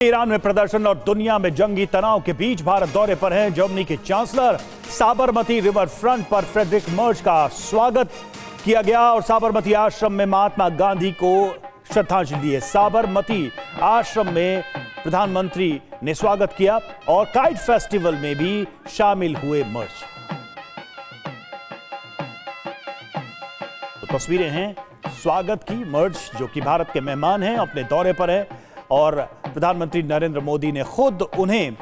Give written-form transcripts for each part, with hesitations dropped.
Iran में प्रदर्शन और दुनिया में जंगी तनाव के बीच भारत दौरे पर हैं जर्मनी के चांसलर। साबरमती रिवर फ्रंट पर फ्रेडरिक मर्ज का स्वागत किया गया और साबरमती आश्रम में महात्मा गांधी को श्रद्धांजलि दी। साबरमती आश्रम में प्रधानमंत्री ने स्वागत किया और काइट फेस्टिवल में भी शामिल हुए मर्ज। तो तस्वीरें हैं स्वागत की। मर्ज जो कि भारत के मेहमान हैं, अपने दौरे पर है और प्रधानमंत्री नरेंद्र मोदी ने खुद उन्हें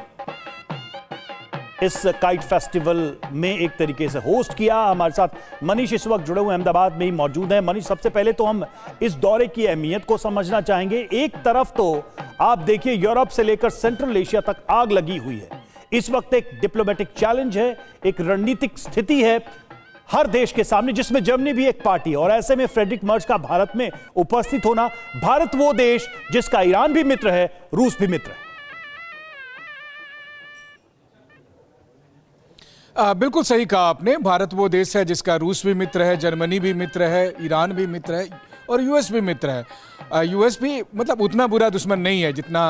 इस काइट फेस्टिवल में एक तरीके से होस्ट किया। हमारे साथ मनीष इस वक्त जुड़े हुए अहमदाबाद में ही मौजूद हैं। मनीष, सबसे पहले तो हम इस दौरे की अहमियत को समझना चाहेंगे। एक तरफ तो आप देखिए यूरोप से लेकर सेंट्रल एशिया तक आग लगी हुई है। इस वक्त एक डिप्लोमेटिक चैलेंज है, एक रणनीतिक स्थिति है हर देश के सामने, जिसमें जर्मनी भी एक पार्टी है। और ऐसे में फ्रेडरिक मर्ज का भारत में उपस्थित होना, भारत वो देश जिसका ईरान भी मित्र है, रूस भी मित्र है। बिल्कुल सही कहा आपने। भारत वो देश है जिसका रूस भी मित्र है, जर्मनी भी मित्र है, ईरान भी मित्र है और यूएस भी मित्र है। यूएस भी मतलब उतना बुरा दुश्मन नहीं है जितना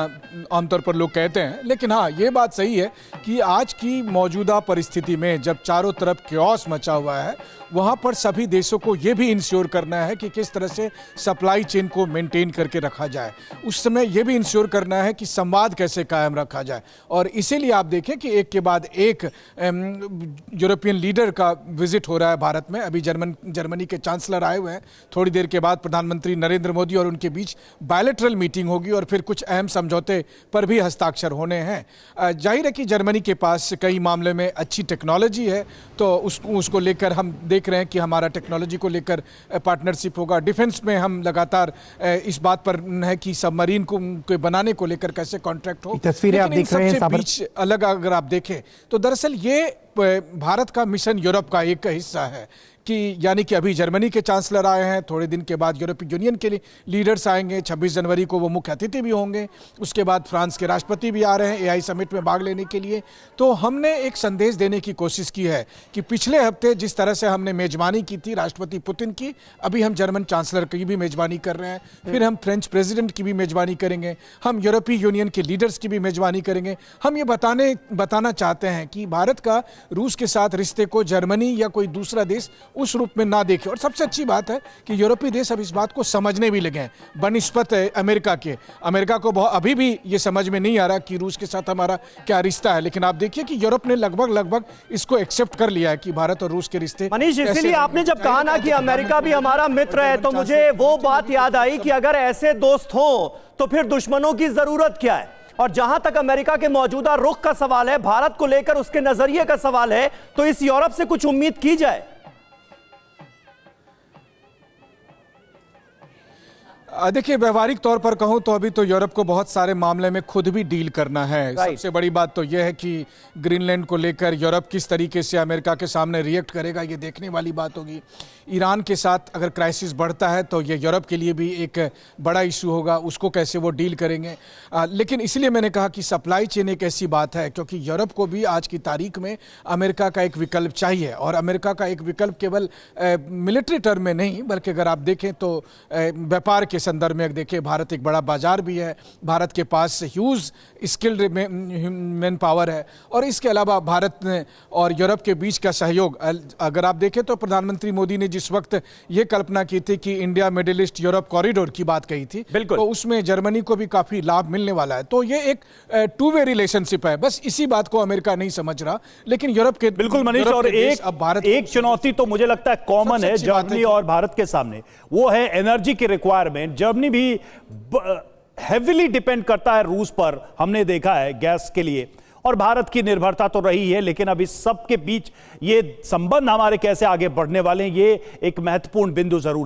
आमतौर पर लोग कहते हैं। लेकिन हाँ, ये बात सही है कि आज की मौजूदा परिस्थिति में जब चारों तरफ क्योस मचा हुआ है, वहाँ पर सभी देशों को ये भी इंश्योर करना है कि किस तरह से सप्लाई चेन को मेंटेन करके रखा जाए। उस समय ये भी इंश्योर करना है कि संवाद कैसे कायम रखा जाए। और इसीलिए आप देखें कि एक के बाद एक यूरोपियन लीडर का विजिट हो रहा है भारत में। अभी जर्मनी के चांसलर आए हुए हैं। थोड़ी देर के बाद प्रधानमंत्री नरेंद्र मोदी और उनके बीच बायलैटरल मीटिंग होगी और फिर कुछ अहम समझौते पर भी हस्ताक्षर होने हैं। जाहिर है कि जर्मनी के पास कई मामले में अच्छी टेक्नोलॉजी है, तो उसको लेकर हम देख रहे हैं कि हमारा टेक्नोलॉजी को लेकर पार्टनरशिप होगा। डिफेंस में हम लगातार इस बात पर है कि सबमरीन को बनाने को लेकर कैसे कॉन्ट्रैक्ट हो। तस्वीरें आप देख रहे हैं बीच अलग अगर आप देखें तो दरअसल ये भारत का मिशन यूरोप का एक हिस्सा है कि यानी कि अभी जर्मनी के चांसलर आए हैं, थोड़े दिन के बाद यूरोपीय यूनियन के लीडर्स आएंगे। 26 जनवरी को वो मुख्य अतिथि भी होंगे। उसके बाद फ्रांस के राष्ट्रपति भी आ रहे हैं एआई समिट में भाग लेने के लिए। तो हमने एक संदेश देने की कोशिश की है कि पिछले हफ्ते जिस तरह से हमने मेजबानी की थी राष्ट्रपति पुतिन की, अभी हम जर्मन चांसलर की भी मेजबानी कर रहे हैं, फिर हम फ्रेंच प्रेसिडेंट की भी मेजबानी करेंगे, हम यूरोपीय यूनियन के लीडर्स की भी मेजबानी करेंगे। हम ये बताना चाहते हैं कि भारत का रूस के साथ रिश्ते को जर्मनी या कोई दूसरा देश उस रूप में ना देखे। और सबसे अच्छी बात है कि यूरोपीय देश अब इस बात को समझने भी लगे हैं बनिस्बत अमेरिका के। अमेरिका को अभी भी ये समझ में नहीं आ रहा कि रूस के साथ हमारा क्या रिश्ता है, लेकिन आप देखिए कि यूरोप ने लगभग इसको एक्सेप्ट कर लिया है कि भारत और रूस के रिश्ते। मनीष, इसीलिए आपने जब कहा ना कि अमेरिका भी हमारा मित्र है, तो मुझे वो बात याद आई कि अगर ऐसे दोस्त हो तो फिर दुश्मनों की जरूरत क्या है। और जहां तक अमेरिका के मौजूदा रुख का सवाल है, भारत को लेकर उसके नजरिए का सवाल है, तो इस यूरोप से कुछ उम्मीद की जाए। देखिए, व्यवहारिक तौर पर कहूं तो अभी तो यूरोप को बहुत सारे मामले में खुद भी डील करना है। सबसे बड़ी बात तो यह है कि ग्रीनलैंड को लेकर यूरोप किस तरीके से अमेरिका के सामने रिएक्ट करेगा, ये देखने वाली बात होगी। ईरान के साथ अगर क्राइसिस बढ़ता है तो ये यूरोप के लिए भी एक बड़ा इशू होगा, उसको कैसे वो डील करेंगे। लेकिन इसलिए मैंने कहा कि सप्लाई चेन एक ऐसी बात है, क्योंकि यूरोप को भी आज की तारीख में अमेरिका का एक विकल्प चाहिए। और अमेरिका का एक विकल्प केवल मिलिट्री टर्म में नहीं, बल्कि अगर आप देखें तो व्यापार के संदर्भ में देखिए, भारत एक बड़ा बाजार भी है, भारत के पास ह्यूज स्किल्ड मैन पावर है। और इसके अलावा भारत और यूरोप के बीच का सहयोग अगर आप देखें तो प्रधानमंत्री मोदी ने जिस वक्त ये कल्पना की थी कि India middle east Europe corridor की बात कही थी, तो उसमें जर्मनी को भी काफी लाभ मिलने वाला है। तो ये एक टू वे रिलेशनशिप है। बस इसी बात को अमेरिका नहीं समझ रहा, लेकिन यूरोप के बिल्कुल मनीष। और एक चुनौती तो मुझे लगता है कॉमन है जर्मनी और भारत के सामने, वो है एनर्जी की रिक्वायरमेंट। जर्मनी भी हेवीली डिपेंड करता है रूस पर, हमने देखा है गैस के लिए, और भारत की निर्भरता तो रही है। लेकिन अब इस सब के बीच ये संबंध हमारे कैसे आगे बढ़ने वाले हैं, ये एक महत्वपूर्ण बिंदु जरूर है।